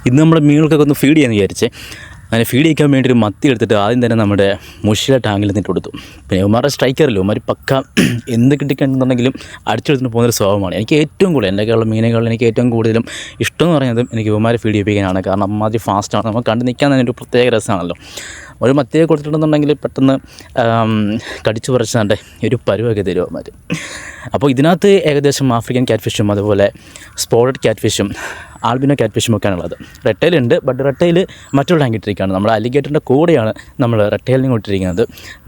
ഇന്ന് നമ്മുടെ മീനുകൾക്കൊക്കെ ഒന്ന് ഫീഡ് ചെയ്യാമെന്ന് വിചാരിച്ചേ. അങ്ങനെ ഫീഡ് ചെയ്യാൻ വേണ്ടി ഒരു മത്തി എടുത്തിട്ട് ആദ്യം തന്നെ നമ്മുടെ മുഷില ടാങ്കിൽ നിന്നിട്ട് കൊടുത്തു. പിന്നെ ഇവന്മാരുടെ സ്ട്രൈക്കറല്ലോ, ഇവന്മാർ പക്ക എന്ത് കിട്ടിക്കണ്ടെന്നുണ്ടെങ്കിലും അടിച്ചെടുത്തിട്ട് പോകുന്നൊരു സ്വഭാവമാണ്. എനിക്ക് ഏറ്റവും കൂടുതൽ എൻ്റെയൊക്കെയുള്ള മീനുകളിൽ എനിക്ക് ഏറ്റവും കൂടുതലും ഇഷ്ടം എന്ന് പറയുന്നത് എനിക്ക് ഇവന്മാരെ ഫീഡ് ചെയ്യിപ്പിക്കാനാണ്. കാരണം അമ്മാതിരി ഫാസ്റ്റാണ്, നമുക്ക് കണ്ട് നിൽക്കാൻ തന്നെ ഒരു പ്രത്യേക രസമാണല്ലോ. ഒരു മത്തിയെ കൊടുത്തിട്ടുണ്ടെന്നുണ്ടെങ്കിൽ പെട്ടെന്ന് കടിച്ചു പറിച്ചാണ്ട് ഒരു പരുവൊക്കെ തരും അവന്മാർ. അപ്പോൾ ഇതിനകത്ത് ഏകദേശം ആഫ്രിക്കൻ ക്യാറ്റ് ഫിഷും അതുപോലെ സ്പോട്ടഡ് ക്യാറ്റ് ഫിഷും ആൽബിനോ ക്യാറ്റ് ഫിഷും ഒക്കെയാണുള്ളത്. റെട്ടയിലുണ്ട്, ബട്ട് റെട്ടയിൽ മറ്റൊരു ടാങ്ക് ഇട്ടിരിക്കുകയാണ്. നമ്മൾ അലിഗേറ്ററിൻ്റെ കൂടെയാണ് നമ്മൾ റെട്ടയിലിനെ കൊണ്ടിരിക്കുന്നത്.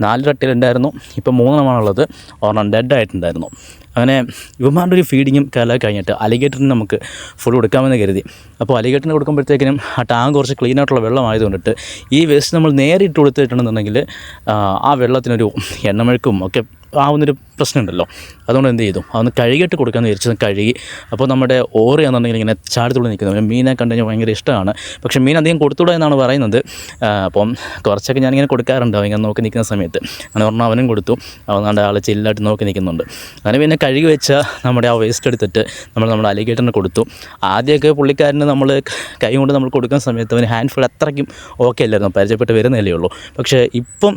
4 റെട്ടയിൽ ഉണ്ടായിരുന്നു, ഇപ്പോൾ 3 എണ്ണമാണുള്ളത്. ഒരെണ്ണം ഡെഡ് ആയിട്ടുണ്ടായിരുന്നു. അങ്ങനെ ഇവന്മാരുടെ ഒരു ഫീഡിങ്ങും കാലം കഴിഞ്ഞിട്ട് അലിഗേറ്ററിന് നമുക്ക് ഫുൾ കൊടുക്കാമെന്ന് കരുതി. അപ്പോൾ അലിഗേറ്ററിന് കൊടുക്കുമ്പോഴത്തേക്കിനും ആ ടാങ്ക് കുറച്ച് ക്ലീൻ ആയിട്ടുള്ള വെള്ളമായതുകൊണ്ടിട്ട് ഈ വേസ്റ്റ് നമ്മൾ നേരെ ഇട്ട് കൊടുത്തിട്ടുണ്ടെന്നുണ്ടെങ്കിൽ ആ വെള്ളത്തിനൊരു എണ്ണമെഴുക്കും ഒക്കെ ആവുന്നൊരു പ്രശ്നമുണ്ടല്ലോ. അതുകൊണ്ട് എന്ത് ചെയ്തു, അതൊന്ന് കഴുകിയിട്ട് കൊടുക്കാമെന്ന് വിചാരിച്ചത് കഴുകി. അപ്പോൾ നമ്മുടെ ഓറയാണെന്നുണ്ടെങ്കിൽ ഇങ്ങനെ ചാടിത്തുള്ളി നിൽക്കുന്നത് മീനെ കണ്ടു കഴിഞ്ഞാൽ ഭയങ്കര ഇഷ്ടമാണ്. പക്ഷേ മീൻ അധികം കൊടുത്തുകൂടാ എന്നാണ് പറയുന്നത്. അപ്പം കുറച്ചൊക്കെ ഞാനിങ്ങനെ കൊടുക്കാറുണ്ട് ഇങ്ങനെ നോക്കി നിൽക്കുന്ന സമയത്ത്. അങ്ങനെ പറഞ്ഞാൽ അവനും കൊടുത്തു. അവനാണ്ട് ആൾ ചില്ലായിട്ട് നോക്കി നിൽക്കുന്നുണ്ട്. അങ്ങനെ പിന്നെ കഴുകി വെച്ച നമ്മുടെ ആ വേസ്റ്റ് എടുത്തിട്ട് നമ്മുടെ അലിഗേറ്ററിന് കൊടുത്തു. ആദ്യമൊക്കെ പുള്ളിക്കാരന് നമ്മൾ കൈ കൊണ്ട് നമ്മൾ കൊടുക്കുന്ന സമയത്ത് അവന് ഹാൻഡ് ഫുൾ അത്രയ്ക്കും ഓക്കെ അല്ലായിരുന്നു, പരിചയപ്പെട്ട് വരുന്നതല്ലേ ഉള്ളൂ. പക്ഷേ ഇപ്പം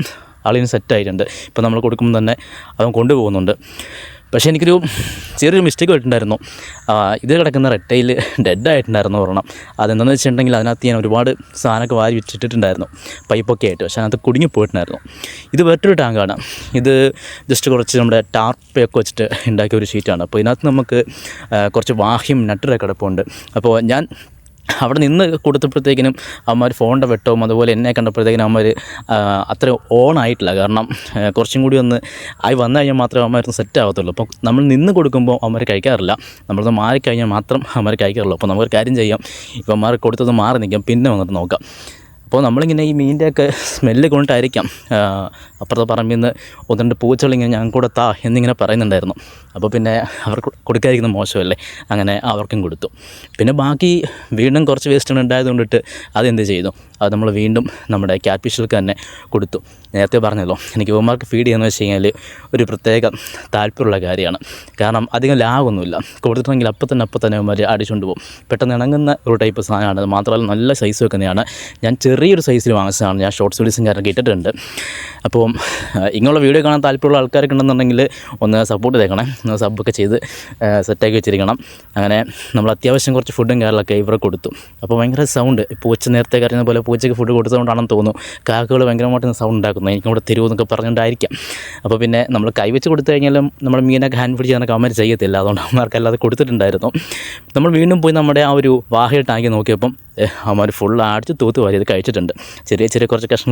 ആളിന് സെറ്റായിട്ടുണ്ട്. ഇപ്പം നമ്മൾ കൊടുക്കുമ്പോൾ തന്നെ അവൻ കൊണ്ടുപോകുന്നുണ്ട്. പക്ഷേ എനിക്കൊരു ചെറിയൊരു മിസ്റ്റേക്ക് പറ്റിയിട്ടുണ്ടായിരുന്നു. ഇത് കിടക്കുന്ന റെട്ടയിൽ ഡെഡായിട്ടുണ്ടായിരുന്നു ഒരെണ്ണം. അതെന്താണെന്ന് വെച്ചിട്ടുണ്ടെങ്കിൽ അതിനകത്ത് ഞാൻ ഒരുപാട് സാധനമൊക്കെ വാരി വെച്ചിട്ടുണ്ടായിരുന്നു പൈപ്പൊക്കെ ആയിട്ട്. പക്ഷേ അതിനകത്ത് കുടുങ്ങിപ്പോയിട്ടുണ്ടായിരുന്നു. ഇത് വേറൊരു ടാങ്കാണ്. ഇത് ജസ്റ്റ് കുറച്ച് നമ്മുടെ ടാർപ്പൊക്കെ വെച്ചിട്ട് ഉണ്ടാക്കിയ ഒരു ഷീറ്റാണ്. അപ്പോൾ ഇതിനകത്ത് നമുക്ക് കുറച്ച് വാഹ്യം നട്ടറൊക്കെ കിടപ്പുണ്ട്. അപ്പോൾ ഞാൻ അവിടെ നിന്ന് കൊടുത്തപ്പോഴത്തേക്കിനും അവന്മാർ ഫോണിൻ്റെ വെട്ടവും അതുപോലെ എന്നെ കണ്ടപ്പോഴത്തേക്കിനും അവന്മാർ അത്ര ഓണായിട്ടില്ല. കാരണം കുറച്ചും കൂടി ഒന്ന് ആയി വന്നു കഴിഞ്ഞാൽ മാത്രമേ അവന്മാർ സെറ്റ് ആകത്തുള്ളൂ. അപ്പോൾ നമ്മൾ നിന്ന് കൊടുക്കുമ്പോൾ അവന്മാർ കഴിക്കാറില്ല, നമ്മളത് മാറിക്കഴിഞ്ഞാൽ മാത്രം അവന്മാർ കഴിക്കാറുള്ളൂ. അപ്പോൾ നമുക്കൊരു കാര്യം ചെയ്യാം, ഇവന്മാർ കൊടുത്തത് മാറി നിൽക്കാം, പിന്നെ വന്നിട്ട് നോക്കാം. അപ്പോൾ നമ്മളിങ്ങനെ ഈ മീനിൻ്റെയൊക്കെ സ്മെല്ല് കൊണ്ടിട്ടായിരിക്കാം അപ്പുറത്തെ പറമ്പിൽ നിന്ന് 1-2 പൂച്ചകളിങ്ങനെ ഞാൻ കൂടെ താ എന്നിങ്ങനെ പറയുന്നുണ്ടായിരുന്നു. അപ്പോൾ പിന്നെ അവർക്ക് കൊടുക്കാതിരിക്കുന്ന മോശമല്ലേ, അങ്ങനെ അവർക്കും കൊടുത്തു. പിന്നെ ബാക്കി വീണ്ടും കുറച്ച് വേസ്റ്റ് ഉണ്ടായത് കൊണ്ടിട്ട് അതെന്ത് ചെയ്തു, അത് നമ്മൾ വീണ്ടും നമ്മുടെ ക്യാറ്റ് ഫിഷുകൾക്ക് തന്നെ കൊടുത്തു. നേരത്തെ പറഞ്ഞല്ലോ, എനിക്ക് ഇവന്മാർക്ക് ഫീഡ് ചെയ്യുന്നത് വെച്ച് കഴിഞ്ഞാൽ ഒരു പ്രത്യേക താല്പര്യമുള്ള കാര്യമാണ്. കാരണം അധികം ലാഭമൊന്നുമില്ല, കൊടുത്തിട്ടുണ്ടെങ്കിൽ അപ്പം തന്നെ ഇവന്മാർ അടിച്ചുകൊണ്ട് പോകും. പെട്ടെന്ന് ഇണങ്ങുന്ന ഒരു ടൈപ്പ് സാധനമാണ്. അത് മാത്രമല്ല നല്ല സൈസ് വെക്കുന്നതാണ്. ഞാൻ ചെറിയൊരു സൈസിൽ വാങ്ങിച്ചതാണ്, ഞാൻ ഷോർട്സ് വീഡിയോസും കാര്യമൊക്കെ ഇട്ടിട്ടുണ്ട്. അപ്പോൾ ഇങ്ങനെയുള്ള വീഡിയോ കാണാൻ താല്പര്യമുള്ള ആൾക്കാരൊക്കെ ഉണ്ടെന്നുണ്ടെങ്കിൽ ഒന്ന് സപ്പോർട്ട് ചെയ്തേക്കണേ, ഒന്ന് സബ്ബൊക്കെ ചെയ്ത് സെറ്റാക്കി വെച്ചിരിക്കണം. അങ്ങനെ നമ്മൾ അത്യാവശ്യം കുറച്ച് ഫുഡും കാര്യങ്ങളൊക്കെ ഇവരെ കൊടുത്തു. അപ്പോൾ ഭയങ്കര സൗണ്ട്, പൂച്ച നേരത്തെ കരയുന്ന പോലെ പൂച്ചയ്ക്ക് ഫുഡ് കൊടുത്തതുകൊണ്ടാണെന്ന് തോന്നുന്നു കാക്കകൾ ഭയങ്കരമായിട്ട് സൗണ്ട് ഉണ്ടാക്കുന്നത്. എനിക്കും കൂടെ തരുമെന്നൊക്കെ പറഞ്ഞുകൊണ്ടായിരിക്കാം. അപ്പോൾ പിന്നെ നമ്മൾ കൈവച്ച് കൊടുത്തു കഴിഞ്ഞാലും നമ്മുടെ മീനൊക്കെ ഹാൻഡ് ഫീഡ് ചെയ്യാനൊക്കെ അവന്മാർ ചെയ്യത്തില്ല. അതുകൊണ്ട് അവന്മാർക്കല്ലാതെ കൊടുത്തിട്ടുണ്ടായിരുന്നു. നമ്മൾ വീണ്ടും പോയി നമ്മുടെ ആ ഒരു വാഹയിൽ ടാങ്കി നോക്കിയപ്പം അവന്മാർ ഫുൾ അടിച്ച് തൂത്ത് വാരി അത് കഴിച്ചിട്ടുണ്ട്. ചെറിയ കുറച്ച് കഷ്ണം